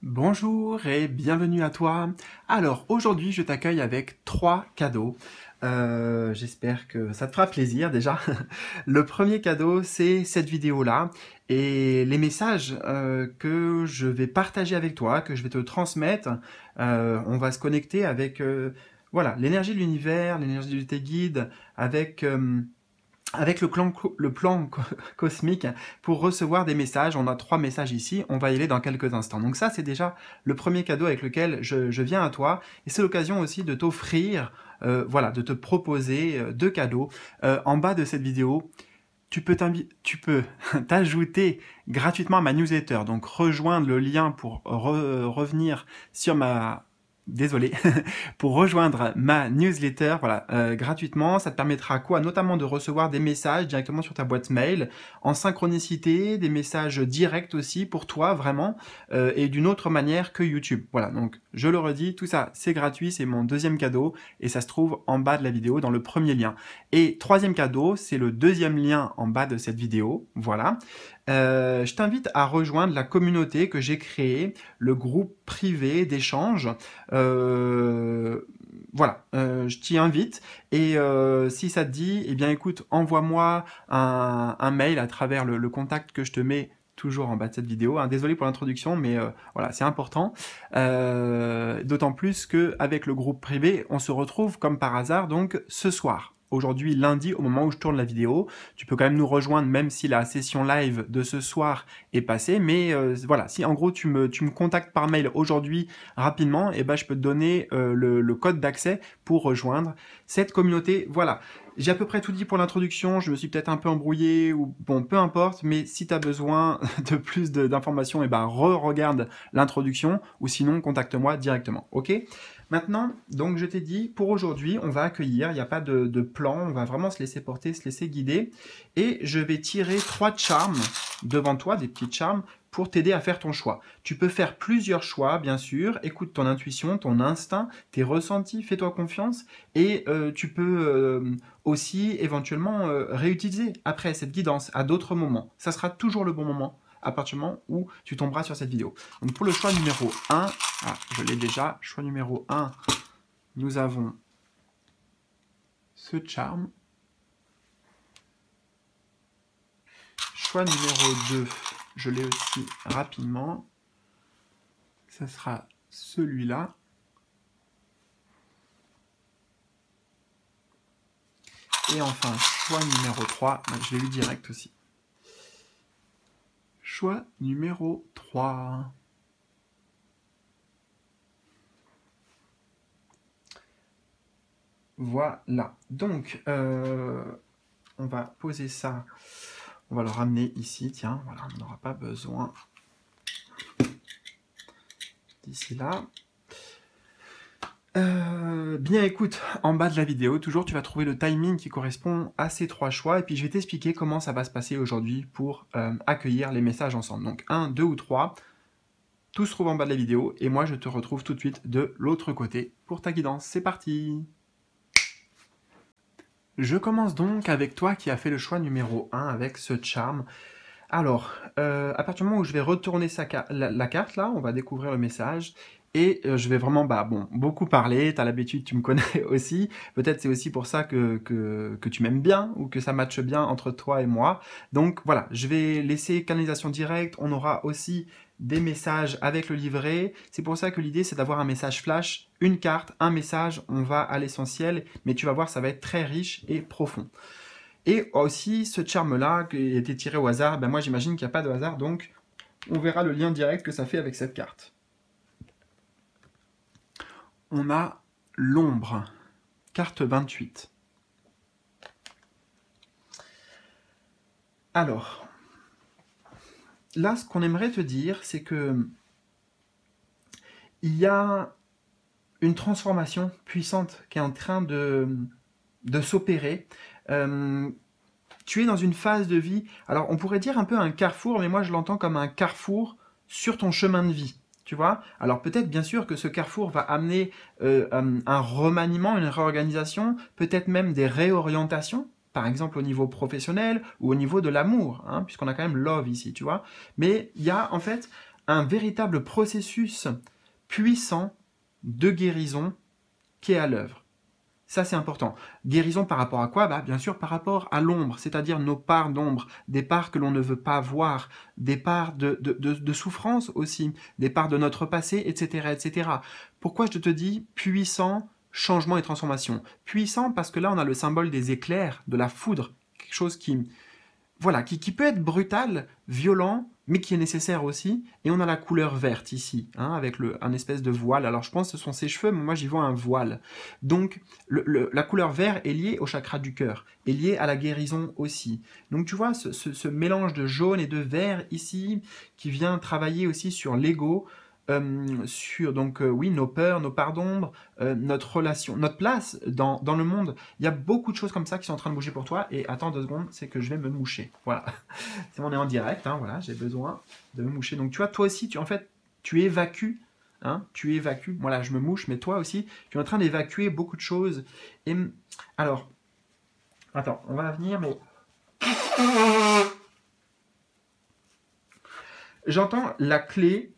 Bonjour et bienvenue à toi. Alors aujourd'hui je t'accueille avec 3 cadeaux. J'espère que ça te fera plaisir déjà. Le premier cadeau c'est cette vidéo-là et les messages que je vais partager avec toi, que je vais te transmettre. On va se connecter avec voilà, l'énergie de l'univers, l'énergie de tes guides, avec le plan cosmique pour recevoir des messages. On a 3 messages ici, on va y aller dans quelques instants. Donc ça, c'est déjà le premier cadeau avec lequel je viens à toi. Et c'est l'occasion aussi de t'offrir, voilà, de te proposer 2 cadeaux. En bas de cette vidéo, tu peux t'ajouter gratuitement à ma newsletter. Donc rejoindre le lien pour revenir sur ma... Désolé, pour rejoindre ma newsletter, voilà, gratuitement. Ça te permettra quoi? Notamment de recevoir des messages directement sur ta boîte mail, en synchronicité, des messages directs aussi pour toi, vraiment, et d'une autre manière que YouTube. Voilà, donc je le redis, tout ça, c'est gratuit, c'est mon deuxième cadeau, et ça se trouve en bas de la vidéo, dans le premier lien. Et troisième cadeau, c'est le deuxième lien en bas de cette vidéo, voilà. Je t'invite à rejoindre la communauté que j'ai créée, le groupe privé d'échange. Voilà, je t'y invite et si ça te dit, eh bien écoute, envoie-moi un mail à travers le contact que je te mets toujours en bas de cette vidéo. Hein. Désolé pour l'introduction, mais voilà, c'est important. D'autant plus qu'avec le groupe privé, on se retrouve comme par hasard donc ce soir. Aujourd'hui, lundi, au moment où je tourne la vidéo, tu peux quand même nous rejoindre, même si la session live de ce soir est passée. Mais voilà, si en gros tu me contactes par mail aujourd'hui rapidement, et ben je peux te donner le code d'accès pour rejoindre cette communauté. Voilà. J'ai à peu près tout dit pour l'introduction, je me suis peut-être un peu embrouillé, ou bon, peu importe, mais si tu as besoin de plus d'informations, et ben re-regarde l'introduction, ou sinon contacte-moi directement, ok? Maintenant, donc je t'ai dit, pour aujourd'hui, on va accueillir, il n'y a pas de plan, on va vraiment se laisser porter, se laisser guider, et je vais tirer 3 charms devant toi, des petits charms, pour t'aider à faire ton choix. Tu peux faire plusieurs choix, bien sûr, écoute ton intuition, ton instinct, tes ressentis, fais-toi confiance, et tu peux aussi éventuellement réutiliser après cette guidance à d'autres moments. Ça sera toujours le bon moment à partir du moment où tu tomberas sur cette vidéo. Donc pour le choix numéro 1, je l'ai déjà, choix numéro 1, nous avons ce charme. Choix numéro 2, je l'ai aussi rapidement, ça sera celui-là. Et enfin, choix numéro 3, je l'ai eu direct aussi. Choix numéro 3. Voilà. Donc, on va poser ça. On va le ramener ici. Tiens, voilà, on n'aura pas besoin d'ici là. Bien écoute, en bas de la vidéo, toujours tu vas trouver le timing qui correspond à ces 3 choix et puis je vais t'expliquer comment ça va se passer aujourd'hui pour accueillir les messages ensemble. Donc 1, 2 ou 3, tout se trouve en bas de la vidéo et moi je te retrouve tout de suite de l'autre côté pour ta guidance. C'est parti! Je commence donc avec toi qui as fait le choix numéro 1 avec ce charme. Alors, à partir du moment où je vais retourner la carte, là, on va découvrir le message. Et je vais vraiment beaucoup parler, tu as l'habitude, tu me connais aussi. Peut-être c'est aussi pour ça que tu m'aimes bien ou que ça matche bien entre toi et moi. Donc voilà, je vais laisser canalisation directe. On aura aussi des messages avec le livret. C'est pour ça que l'idée, c'est d'avoir un message flash, une carte, un message. On va à l'essentiel, mais tu vas voir, ça va être très riche et profond. Et aussi, ce charme-là, qui a été tiré au hasard, ben moi j'imagine qu'il n'y a pas de hasard, donc on verra le lien direct que ça fait avec cette carte. On a l'ombre, carte 28. Alors, là, ce qu'on aimerait te dire, c'est que il y a une transformation puissante qui est en train de s'opérer. Tu es dans une phase de vie, alors on pourrait dire un peu un carrefour, mais moi je l'entends comme un carrefour sur ton chemin de vie. Tu vois? Alors peut-être bien sûr que ce carrefour va amener un remaniement, une réorganisation, peut-être même des réorientations, par exemple au niveau professionnel ou au niveau de l'amour, hein, puisqu'on a quand même love ici, tu vois? Mais il y a en fait un véritable processus puissant de guérison qui est à l'œuvre. Ça, c'est important. Guérison par rapport à quoi? Bien sûr, par rapport à l'ombre, c'est-à-dire nos parts d'ombre, des parts que l'on ne veut pas voir, des parts de souffrance aussi, des parts de notre passé, etc., etc. Pourquoi je te dis puissant, changement et transformation? Puissant parce que là, on a le symbole des éclairs, de la foudre, quelque chose qui, voilà, qui peut être brutal, violent, mais qui est nécessaire aussi. Et on a la couleur verte ici, hein, avec un espèce de voile. Alors je pense que ce sont ses cheveux, mais moi j'y vois un voile. Donc la couleur vert est liée au chakra du cœur, est liée à la guérison aussi. Donc tu vois ce mélange de jaune et de vert ici, qui vient travailler aussi sur l'ego, sur oui, nos peurs, nos parts d'ombre, notre relation, notre place dans le monde. Il y a beaucoup de choses comme ça qui sont en train de bouger pour toi. Et attends 2 secondes, c'est que je vais me moucher. Voilà. On est en direct, hein, voilà, j'ai besoin de me moucher. Donc tu vois, toi aussi, en fait, tu évacues. Hein, tu évacues. Moi là, je me mouche, mais toi aussi, tu es en train d'évacuer beaucoup de choses. Et alors, attends, on va venir, mais j'entends la clé.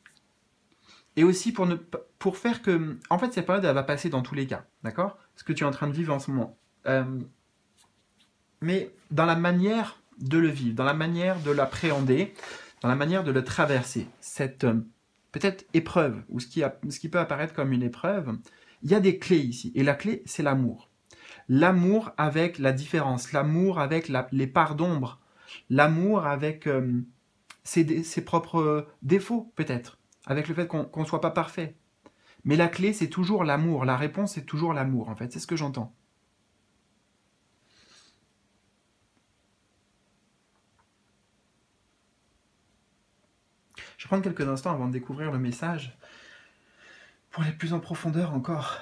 Et aussi pour faire que... En fait, cette période, elle va passer dans tous les cas, d'accord? Ce que tu es en train de vivre en ce moment. Mais dans la manière de le vivre, dans la manière de l'appréhender, dans la manière de le traverser, cette peut-être épreuve, ou ce qui peut apparaître comme une épreuve, il y a des clés ici. Et la clé, c'est l'amour. L'amour avec la différence, l'amour avec les parts d'ombre, l'amour avec ses propres défauts, peut-être, avec le fait qu'on ne soit pas parfait. Mais la clé, c'est toujours l'amour. La réponse, c'est toujours l'amour, en fait. C'est ce que j'entends. Je vais prendre quelques instants avant de découvrir le message pour aller plus en profondeur encore.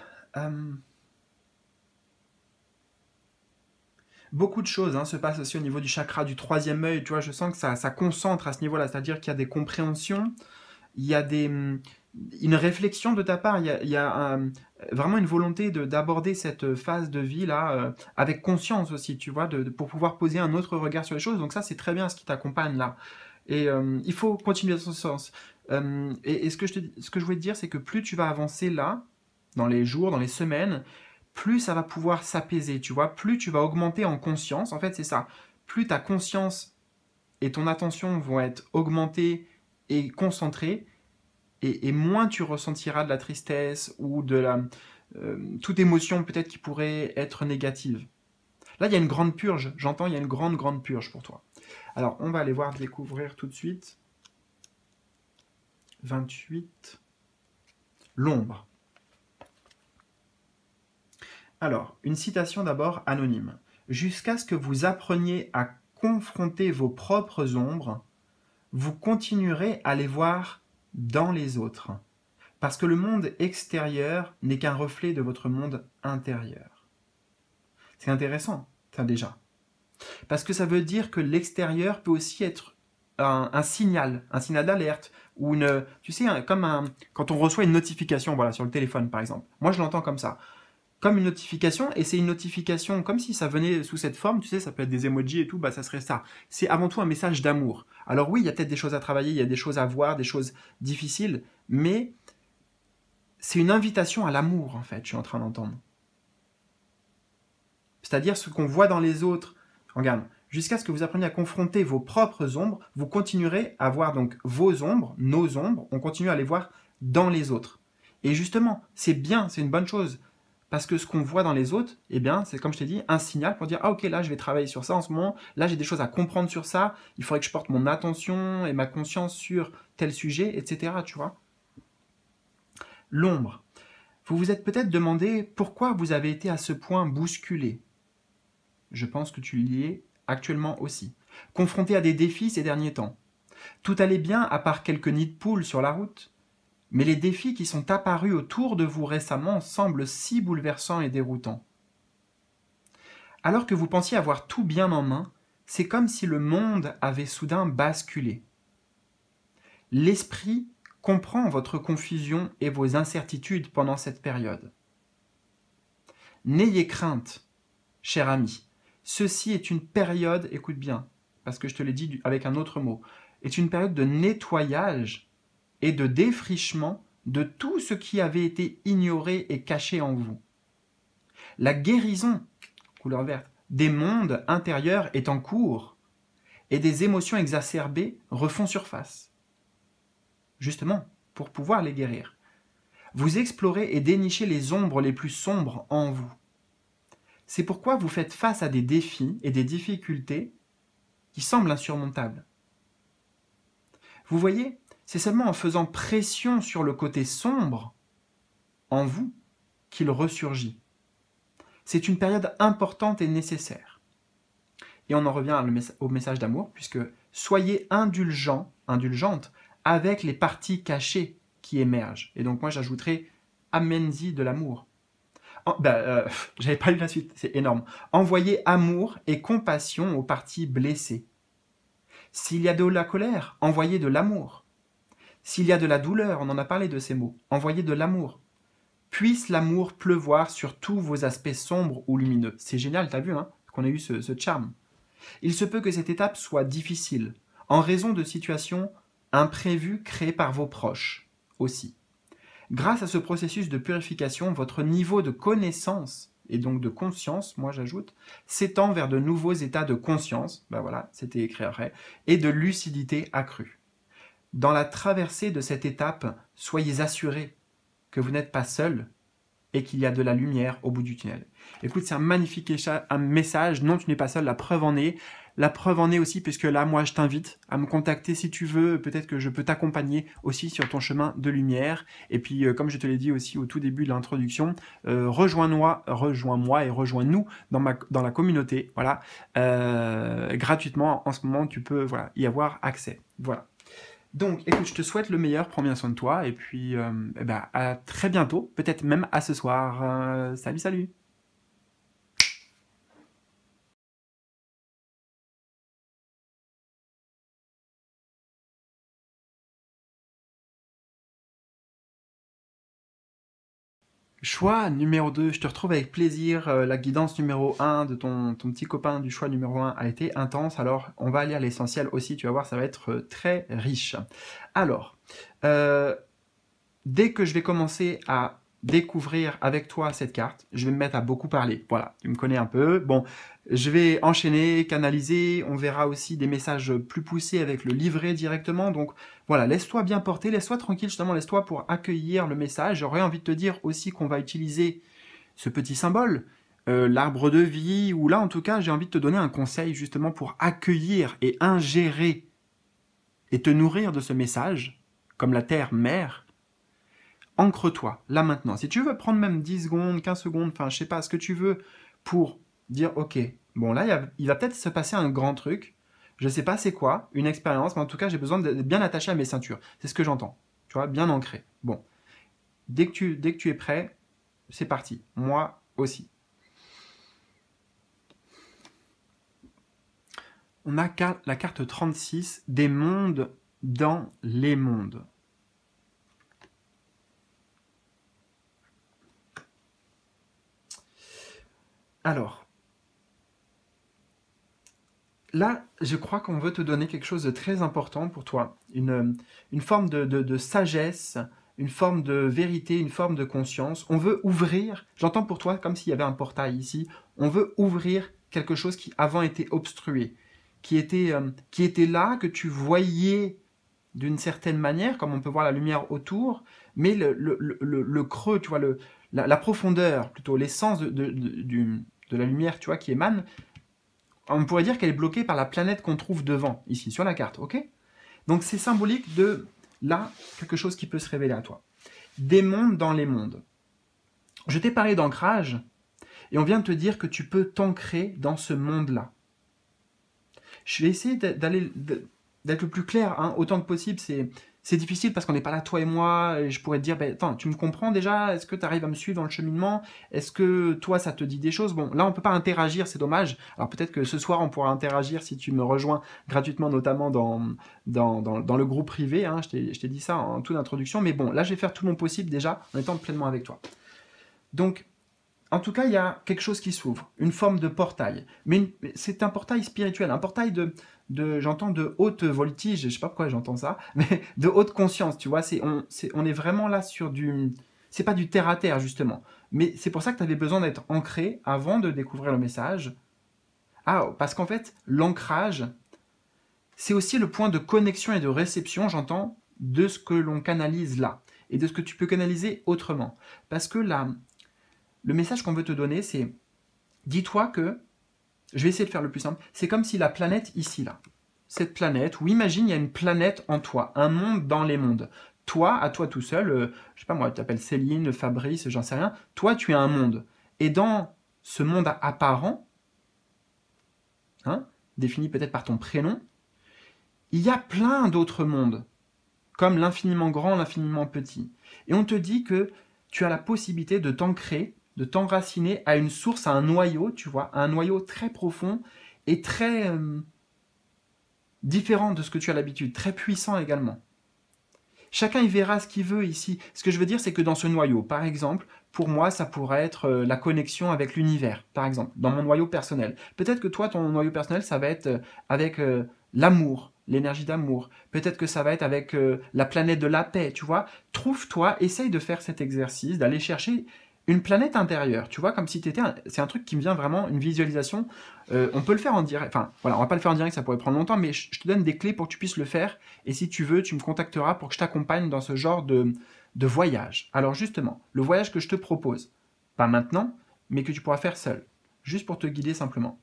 Beaucoup de choses se passent aussi au niveau du chakra du 3e œil. Tu vois, je sens que ça concentre à ce niveau-là. C'est-à-dire qu'il y a des compréhensions, il y a une réflexion de ta part, il y a vraiment une volonté d'aborder cette phase de vie là avec conscience aussi, tu vois, pour pouvoir poser un autre regard sur les choses. Donc ça, c'est très bien ce qui t'accompagne là. Et il faut continuer dans ce sens. Et ce que je voulais te dire, c'est que plus tu vas avancer là, dans les jours, dans les semaines, plus ça va pouvoir s'apaiser, tu vois, plus tu vas augmenter en conscience. En fait, c'est ça. Plus ta conscience et ton attention vont être augmentées et concentrées, et moins tu ressentiras de la tristesse ou de toute émotion peut-être qui pourrait être négative. Là, il y a une grande purge, j'entends, il y a une grande purge pour toi. Alors, on va aller voir, découvrir tout de suite. 28. L'ombre. Alors, une citation d'abord anonyme. Jusqu'à ce que vous appreniez à confronter vos propres ombres, vous continuerez à les voir dans les autres. Parce que le monde extérieur n'est qu'un reflet de votre monde intérieur. C'est intéressant, ça déjà. Parce que ça veut dire que l'extérieur peut aussi être un signal d'alerte, ou tu sais, quand on reçoit une notification, voilà, sur le téléphone par exemple. Moi je l'entends comme ça. Comme une notification, et c'est une notification comme si ça venait sous cette forme, tu sais, ça peut être des emojis et tout, ça serait ça. C'est avant tout un message d'amour. Alors oui, il y a peut-être des choses à travailler, il y a des choses à voir, des choses difficiles, mais c'est une invitation à l'amour, en fait, je suis en train d'entendre. C'est-à-dire ce qu'on voit dans les autres. Regarde, jusqu'à ce que vous appreniez à confronter vos propres ombres, vous continuerez à voir donc vos ombres, nos ombres, on continue à les voir dans les autres. Et justement, c'est bien, c'est une bonne chose. Parce que ce qu'on voit dans les autres, eh bien, c'est comme je t'ai dit, un signal pour dire « Ah ok, là je vais travailler sur ça en ce moment, là j'ai des choses à comprendre sur ça, il faudrait que je porte mon attention et ma conscience sur tel sujet, etc. » Tu vois. L'ombre. Vous vous êtes peut-être demandé pourquoi vous avez été à ce point bousculé. Je pense que tu l'y es actuellement aussi. Confronté à des défis ces derniers temps. Tout allait bien à part quelques nids de poules sur la route. Mais les défis qui sont apparus autour de vous récemment semblent si bouleversants et déroutants. Alors que vous pensiez avoir tout bien en main, c'est comme si le monde avait soudain basculé. L'esprit comprend votre confusion et vos incertitudes pendant cette période. N'ayez crainte, cher ami. Ceci est une période, écoute bien, parce que je te l'ai dit avec un autre mot, est une période de nettoyage et de défrichement de tout ce qui avait été ignoré et caché en vous. La guérison, couleur verte, des mondes intérieurs est en cours et des émotions exacerbées refont surface. Justement, pour pouvoir les guérir. Vous explorez et dénichez les ombres les plus sombres en vous. C'est pourquoi vous faites face à des défis et des difficultés qui semblent insurmontables. Vous voyez, c'est seulement en faisant pression sur le côté sombre en vous qu'il ressurgit. C'est une période importante et nécessaire. Et on en revient au message d'amour, puisque soyez indulgents, indulgentes avec les parties cachées qui émergent. Et donc moi j'ajouterais amène-y de l'amour. J'avais pas lu la suite, c'est énorme. Envoyez amour et compassion aux parties blessées. S'il y a de la colère, envoyez de l'amour. S'il y a de la douleur, on en a parlé de ces mots, envoyez de l'amour. Puisse l'amour pleuvoir sur tous vos aspects sombres ou lumineux. C'est génial, t'as vu, hein, qu'on a eu ce charme. Il se peut que cette étape soit difficile, en raison de situations imprévues créées par vos proches aussi. Grâce à ce processus de purification, votre niveau de connaissance, et donc de conscience, moi j'ajoute, s'étend vers de nouveaux états de conscience, ben voilà, c'était écrit après, et de lucidité accrue. Dans la traversée de cette étape, soyez assurés que vous n'êtes pas seul et qu'il y a de la lumière au bout du tunnel. Écoute, c'est un magnifique message. Non, tu n'es pas seul, la preuve en est. La preuve en est aussi, puisque là, moi, je t'invite à me contacter si tu veux. Peut-être que je peux t'accompagner aussi sur ton chemin de lumière. Et puis, comme je te l'ai dit aussi au tout début de l'introduction, rejoins-moi et rejoins-nous dans la communauté. Voilà, gratuitement. En ce moment, tu peux y avoir accès. Voilà. Donc, écoute, je te souhaite le meilleur, prends bien soin de toi, et puis à très bientôt, peut-être même à ce soir. Salut, salut! Choix numéro 2, je te retrouve avec plaisir. La guidance numéro 1 de ton petit copain du choix numéro 1 a été intense, alors on va aller à l'essentiel aussi, tu vas voir, ça va être très riche. Alors, dès que je vais commencer à découvrir avec toi cette carte, je vais me mettre à beaucoup parler. Voilà, tu me connais un peu. Bon, je vais enchaîner, canaliser. On verra aussi des messages plus poussés avec le livret directement. Donc voilà, laisse-toi bien porter, laisse-toi tranquille, justement, laisse-toi pour accueillir le message. J'aurais envie de te dire aussi qu'on va utiliser ce petit symbole, l'arbre de vie, ou là en tout cas, j'ai envie de te donner un conseil justement pour accueillir et ingérer et te nourrir de ce message, comme la terre-mère. Ancre-toi, là maintenant. Si tu veux prendre même 10 secondes, 15 secondes, enfin je sais pas, ce que tu veux pour dire ok, bon là il va peut-être se passer un grand truc, je sais pas c'est quoi, une expérience, mais en tout cas j'ai besoin d'être bien attaché à mes ceintures. C'est ce que j'entends, tu vois, bien ancré. Bon, dès que tu es prêt, c'est parti. Moi aussi. On a la carte 36, des mondes dans les mondes. Alors, là, je crois qu'on veut te donner quelque chose de très important pour toi, une forme de sagesse, une forme de vérité, une forme de conscience. On veut ouvrir, j'entends pour toi comme s'il y avait un portail ici, on veut ouvrir quelque chose qui avant était obstrué, qui était là, que tu voyais d'une certaine manière, comme on peut voir la lumière autour, mais le creux, tu vois, la profondeur, plutôt l'essence de la lumière, tu vois, qui émane, on pourrait dire qu'elle est bloquée par la planète qu'on trouve devant, ici, sur la carte, ok? Donc c'est symbolique de, là, quelque chose qui peut se révéler à toi. Des mondes dans les mondes. Je t'ai parlé d'ancrage, et on vient de te dire que tu peux t'ancrer dans ce monde-là. Je vais essayer d'être le plus clair, hein, autant que possible, c'est difficile parce qu'on n'est pas là, toi et moi, et je pourrais te dire, ben, attends, tu me comprends déjà? Est-ce que tu arrives à me suivre dans le cheminement? Est-ce que toi, ça te dit des choses? Bon, là, on ne peut pas interagir, c'est dommage. Alors peut-être que ce soir, on pourra interagir si tu me rejoins gratuitement, notamment dans le groupe privé, hein, je t'ai dit ça en toute introduction, mais bon, là, je vais faire tout mon possible déjà, en étant pleinement avec toi. Donc, en tout cas, il y a quelque chose qui s'ouvre, une forme de portail. Mais c'est un portail spirituel, un portail j'entends de haute voltige, je sais pas pourquoi j'entends ça, mais de haute conscience, tu vois, on est vraiment là sur c'est pas du terre à terre justement, mais c'est pour ça que tu avais besoin d'être ancré avant de découvrir le message. Ah, parce qu'en fait, l'ancrage, c'est aussi le point de connexion et de réception, j'entends, de ce que l'on canalise là, et de ce que tu peux canaliser autrement. Parce que là, le message qu'on veut te donner, c'est, dis-toi que, je vais essayer de faire le plus simple, c'est comme si la planète ici, là, cette planète, ou imagine, il y a une planète en toi, un monde dans les mondes. Toi, à toi tout seul, je sais pas moi, tu t'appelles Céline, Fabrice, j'en sais rien, toi, tu es un monde. Et dans ce monde apparent, hein, défini peut-être par ton prénom, il y a plein d'autres mondes, comme l'infiniment grand, l'infiniment petit. Et on te dit que tu as la possibilité de t'ancrer, de t'enraciner à une source, à un noyau, tu vois, à un noyau très profond et très différent de ce que tu as l'habitude, très puissant également. Chacun y verra ce qu'il veut ici. Ce que je veux dire, c'est que dans ce noyau, par exemple, pour moi, ça pourrait être la connexion avec l'univers, par exemple, dans mon noyau personnel. Peut-être que toi, ton noyau personnel, ça va être avec l'amour, l'énergie d'amour. Peut-être que ça va être avec la planète de la paix, tu vois. Trouve-toi, essaye de faire cet exercice, d'aller chercher une planète intérieure, tu vois, comme si tu étais... C'est un truc qui me vient vraiment, une visualisation. On peut le faire en direct, enfin, voilà, on va pas le faire en direct, ça pourrait prendre longtemps, mais je te donne des clés pour que tu puisses le faire. Et si tu veux, tu me contacteras pour que je t'accompagne dans ce genre de voyage. Alors justement, le voyage que je te propose, pas maintenant, mais que tu pourras faire seul, juste pour te guider simplement.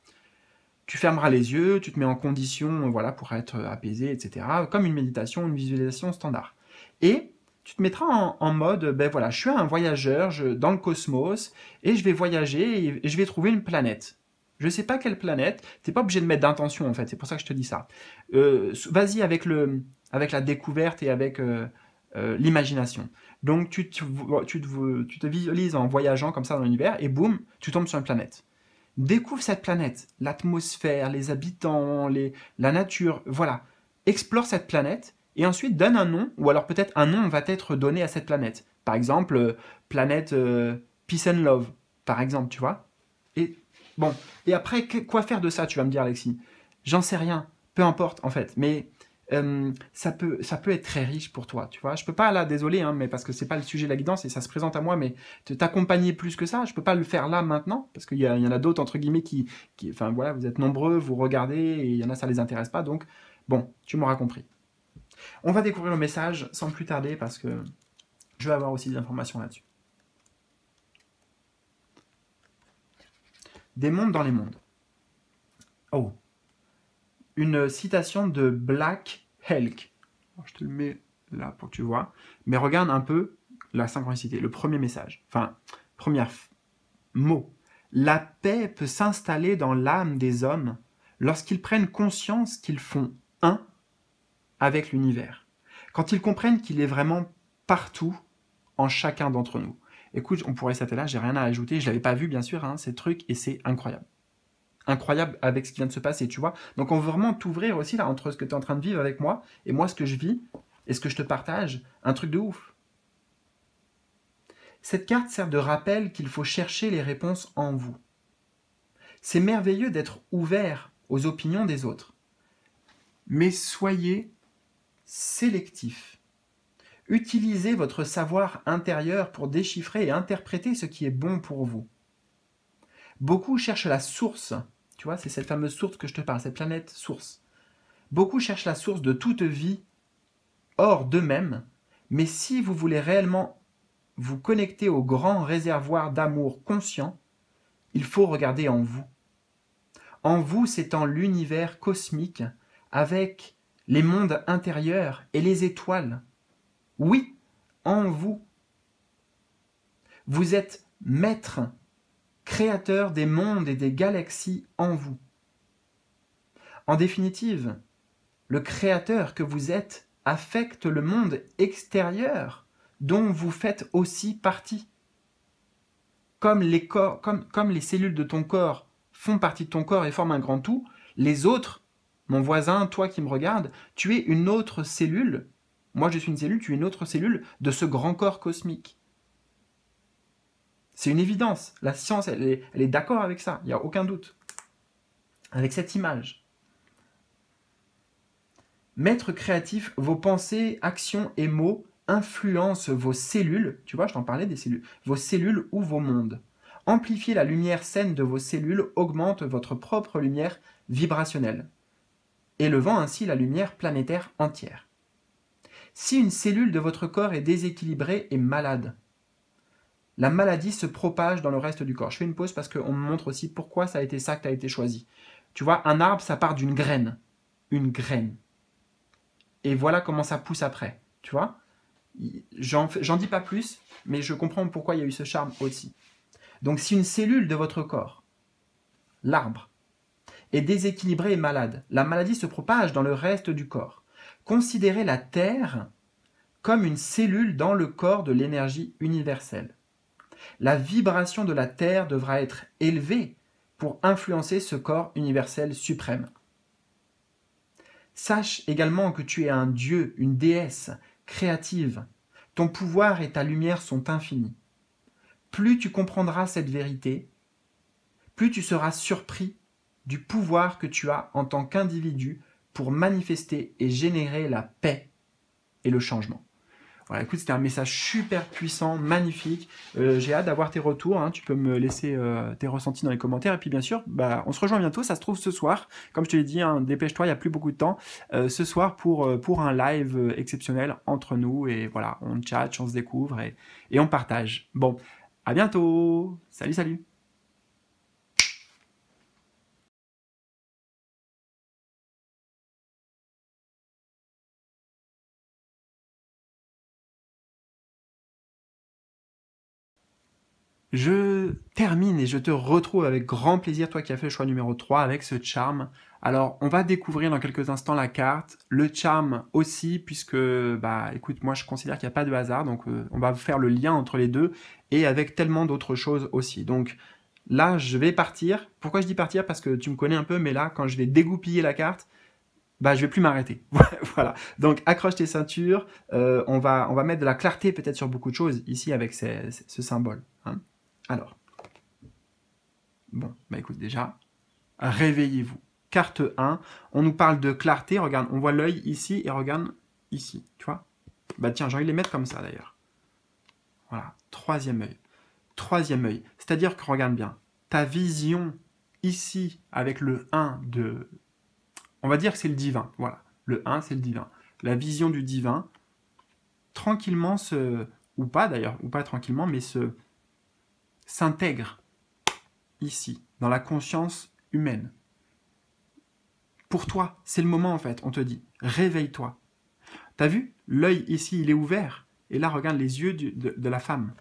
Tu fermeras les yeux, tu te mets en condition, voilà, pour être apaisé, etc. Comme une méditation, une visualisation standard. Et tu te mettras en mode, ben voilà, je suis un voyageur dans le cosmos et je vais voyager et je vais trouver une planète. Je ne sais pas quelle planète, tu n'es pas obligé de mettre d'intention en fait, c'est pour ça que je te dis ça. Vas-y avec la découverte et avec l'imagination. Donc tu te visualises en voyageant comme ça dans l'univers et boum, tu tombes sur une planète. Découvre cette planète, l'atmosphère, les habitants, la nature, voilà. Explore cette planète et ensuite donne un nom, ou alors peut-être un nom va être donné à cette planète. Par exemple, planète Peace and Love, par exemple, tu vois. Et bon, et après, quoi faire de ça, tu vas me dire, Alexis? J'en sais rien, peu importe en fait, mais ça peut être très riche pour toi, tu vois. Je peux pas là, désolé, hein, mais parce que c'est pas le sujet de la guidance et ça se présente à moi, mais t'accompagner plus que ça, je peux pas le faire là maintenant parce qu'il y en a d'autres entre guillemets enfin voilà, vous êtes nombreux, vous regardez et il y en a ça les intéresse pas, donc bon, tu m'auras compris. On va découvrir le message sans plus tarder parce que je vais avoir aussi des informations là-dessus. Des mondes dans les mondes. Oh, une citation de Black Elk. Je te le mets là pour que tu vois. Mais regarde un peu la synchronicité, le premier message. Enfin, premier mot. La paix peut s'installer dans l'âme des hommes lorsqu'ils prennent conscience qu'ils font un avec l'univers. Quand ils comprennent qu'il est vraiment partout en chacun d'entre nous. Écoute, on pourrait s'arrêter là, j'ai rien à ajouter. Je l'avais pas vu, bien sûr, hein, ces trucs, et c'est incroyable. Incroyable avec ce qui vient de se passer, tu vois. Donc on veut vraiment t'ouvrir aussi là entre ce que tu es en train de vivre avec moi et moi ce que je vis et ce que je te partage, un truc de ouf. Cette carte sert de rappel qu'il faut chercher les réponses en vous. C'est merveilleux d'être ouvert aux opinions des autres. Mais soyez sélectif. Utilisez votre savoir intérieur pour déchiffrer et interpréter ce qui est bon pour vous. Beaucoup cherchent la source. Tu vois, c'est cette fameuse source que je te parle, cette planète source. Beaucoup cherchent la source de toute vie hors d'eux-mêmes, mais si vous voulez réellement vous connecter au grand réservoir d'amour conscient, il faut regarder en vous. En vous s'étend l'univers cosmique avec les mondes intérieurs et les étoiles. Oui, en vous. Vous êtes maître, créateur des mondes et des galaxies en vous. En définitive, le créateur que vous êtes affecte le monde extérieur dont vous faites aussi partie. Comme les cellules de ton corps font partie de ton corps et forment un grand tout, les autres, mon voisin, toi qui me regardes, tu es une autre cellule. Moi je suis une cellule, tu es une autre cellule de ce grand corps cosmique. C'est une évidence. La science, elle est d'accord avec ça, il n'y a aucun doute. Avec cette image. Maître créatif, vos pensées, actions et mots influencent vos cellules, tu vois, je t'en parlais des cellules, vos cellules ou vos mondes. Amplifier la lumière saine de vos cellules augmente votre propre lumière vibrationnelle, élevant ainsi la lumière planétaire entière. Si une cellule de votre corps est déséquilibrée et malade, la maladie se propage dans le reste du corps. Je fais une pause parce qu'on me montre aussi pourquoi ça a été ça que tu as été choisi. Tu vois, un arbre, ça part d'une graine. Une graine. Et voilà comment ça pousse après. Tu vois, j'en dis pas plus, mais je comprends pourquoi il y a eu ce charme aussi. Donc si une cellule de votre corps, l'arbre, est déséquilibrée et malade, la maladie se propage dans le reste du corps. Considérez la Terre comme une cellule dans le corps de l'énergie universelle. La vibration de la Terre devra être élevée pour influencer ce corps universel suprême. Sache également que tu es un dieu, une déesse créative. Ton pouvoir et ta lumière sont infinis. Plus tu comprendras cette vérité, plus tu seras surpris du pouvoir que tu as en tant qu'individu pour manifester et générer la paix et le changement. Voilà, écoute, c'était un message super puissant, magnifique. J'ai hâte d'avoir tes retours. Hein. Tu peux me laisser tes ressentis dans les commentaires. Et puis bien sûr, on se rejoint bientôt. Ça se trouve ce soir. Comme je te l'ai dit, hein, dépêche-toi, il n'y a plus beaucoup de temps. Ce soir pour un live exceptionnel entre nous. Et voilà, on chatte, on se découvre et on partage. Bon, à bientôt. Salut, salut. Je termine et je te retrouve avec grand plaisir, toi qui as fait le choix numéro 3 avec ce charme. Alors, on va découvrir dans quelques instants la carte, le charme aussi, puisque, écoute, moi je considère qu'il n'y a pas de hasard, donc on va faire le lien entre les deux, et avec tellement d'autres choses aussi. Donc là, je vais partir. Pourquoi je dis partir? Parce que tu me connais un peu, mais là, quand je vais dégoupiller la carte, je vais plus m'arrêter. Voilà. Donc accroche tes ceintures, on va mettre de la clarté peut-être sur beaucoup de choses ici avec ce symbole. Hein. Alors, bon, écoute déjà, réveillez-vous. Carte 1, on nous parle de clarté, regarde, on voit l'œil ici et regarde ici, tu vois. Tiens, j'ai envie de les mettre comme ça d'ailleurs. Voilà, troisième œil. Troisième œil, c'est-à-dire que regarde bien, ta vision ici avec le 1 de... On va dire que c'est le divin, voilà. Le 1, c'est le divin. La vision du divin, tranquillement ou pas d'ailleurs, ou pas tranquillement, mais s'intègre ici, dans la conscience humaine. Pour toi, c'est le moment en fait, on te dit, réveille-toi. T'as vu? L'œil ici, il est ouvert, et là, regarde les yeux de la femme.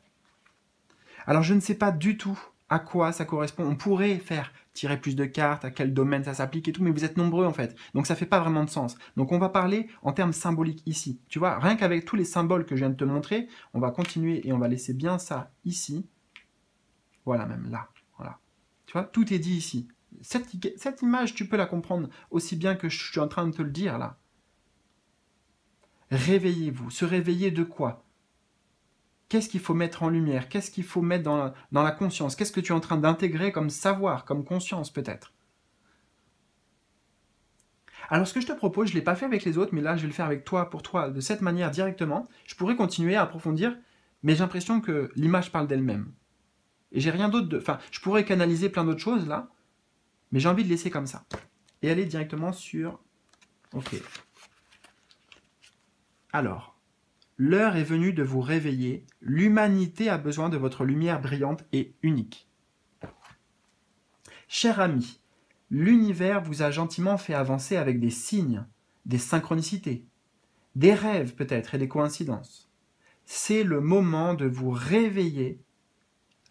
Alors, je ne sais pas du tout à quoi ça correspond. On pourrait tirer plus de cartes, à quel domaine ça s'applique et tout, mais vous êtes nombreux en fait, donc ça fait pas vraiment de sens. Donc on va parler en termes symboliques ici. Tu vois, rien qu'avec tous les symboles que je viens de te montrer, on va continuer et on va laisser bien ça ici. Voilà, même là. Voilà. Tu vois, tout est dit ici. Cette image, tu peux la comprendre aussi bien que je suis en train de te le dire là. Réveillez-vous. Se réveiller de quoi? Qu'est-ce qu'il faut mettre en lumière? Qu'est-ce qu'il faut mettre dans la conscience? Qu'est-ce que tu es en train d'intégrer comme savoir, comme conscience peut-être? Alors ce que je te propose, je ne l'ai pas fait avec les autres, mais là je vais le faire avec toi, pour toi, de cette manière directement. Je pourrais continuer à approfondir, mais j'ai l'impression que l'image parle d'elle-même. Et j'ai rien d'autre de... Enfin, je pourrais canaliser plein d'autres choses là, mais j'ai envie de laisser comme ça. Et aller directement sur... Ok. Alors, l'heure est venue de vous réveiller. L'humanité a besoin de votre lumière brillante et unique. Cher ami, l'univers vous a gentiment fait avancer avec des signes, des synchronicités, des rêves peut-être et des coïncidences. C'est le moment de vous réveiller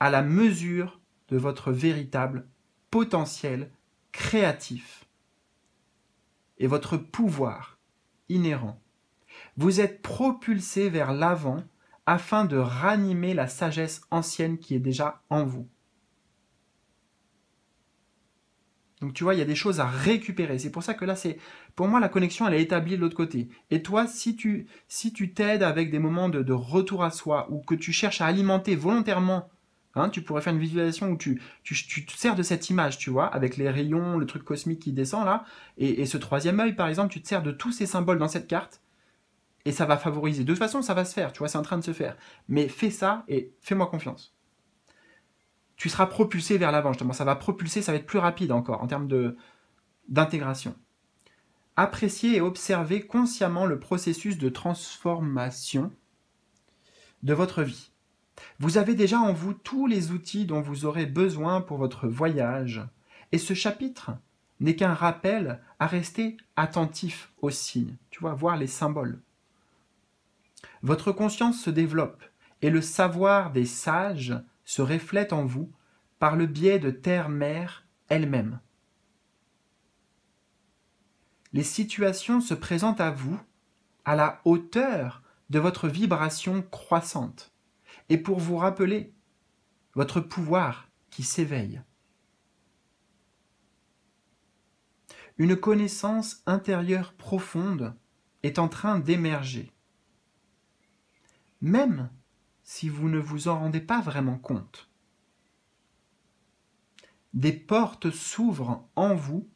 à la mesure de votre véritable potentiel créatif et votre pouvoir inhérent. Vous êtes propulsé vers l'avant afin de ranimer la sagesse ancienne qui est déjà en vous. Donc tu vois, il y a des choses à récupérer. C'est pour ça que là, pour moi, la connexion, elle est établie de l'autre côté. Et toi, si tu t'aides avec des moments de retour à soi ou que tu cherches à alimenter volontairement Hein, tu pourrais faire une visualisation où tu te sers de cette image, tu vois, avec les rayons, le truc cosmique qui descend là, et ce troisième œil, par exemple, tu te sers de tous ces symboles dans cette carte, et ça va favoriser. De toute façon, ça va se faire, tu vois, c'est en train de se faire. Mais fais ça et fais-moi confiance. Tu seras propulsé vers l'avant, justement. Ça va propulser, ça va être plus rapide encore en termes d'intégration. Appréciez et observez consciemment le processus de transformation de votre vie. Vous avez déjà en vous tous les outils dont vous aurez besoin pour votre voyage. Et ce chapitre n'est qu'un rappel à rester attentif aux signes, tu vois, voir les symboles. Votre conscience se développe et le savoir des sages se reflète en vous par le biais de Terre-Mère elle-même. Les situations se présentent à vous à la hauteur de votre vibration croissante et pour vous rappeler votre pouvoir qui s'éveille. Une connaissance intérieure profonde est en train d'émerger. Même si vous ne vous en rendez pas vraiment compte. Des portes s'ouvrent en vous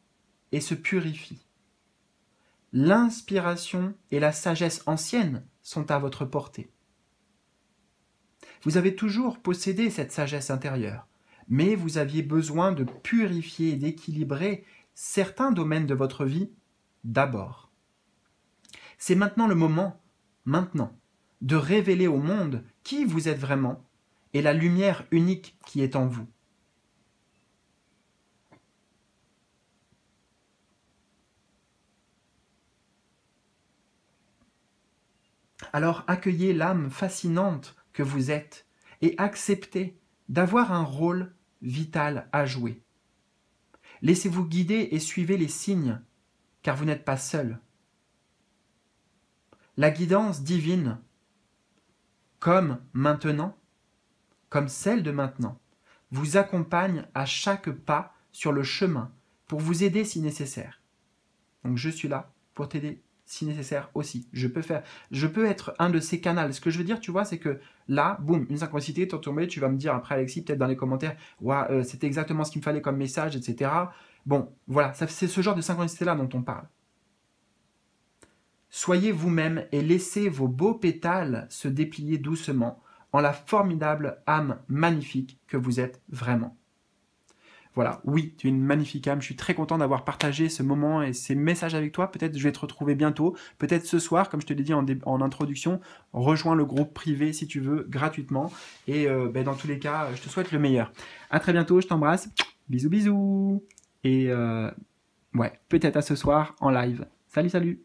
et se purifient. L'inspiration et la sagesse ancienne sont à votre portée. Vous avez toujours possédé cette sagesse intérieure, mais vous aviez besoin de purifier et d'équilibrer certains domaines de votre vie d'abord. C'est maintenant le moment, de révéler au monde qui vous êtes vraiment et la lumière unique qui est en vous. Alors accueillez l'âme fascinante que vous êtes et acceptez d'avoir un rôle vital à jouer. Laissez-vous guider et suivez les signes, car vous n'êtes pas seul. La guidance divine, comme maintenant, comme celle de maintenant, vous accompagne à chaque pas sur le chemin pour vous aider si nécessaire. Donc je suis là pour t'aider si nécessaire aussi. Je peux être un de ces canaux. Ce que je veux dire, tu vois, c'est que là, boum, une synchronicité, t'es tombé, tu vas me dire après, Alexis, peut-être dans les commentaires, ouais, c'était exactement ce qu'il me fallait comme message, etc. Bon, voilà, c'est ce genre de synchronicité-là dont on parle. Soyez vous-même et laissez vos beaux pétales se déplier doucement en la formidable âme magnifique que vous êtes vraiment. Voilà, oui, tu es une magnifique âme, je suis très content d'avoir partagé ce moment et ces messages avec toi. Peut-être je vais te retrouver bientôt, peut-être ce soir, comme je te l'ai dit en introduction, rejoins le groupe privé si tu veux, gratuitement. Et dans tous les cas, je te souhaite le meilleur. À très bientôt, je t'embrasse, bisous bisous. Et ouais, peut-être à ce soir en live. Salut, salut.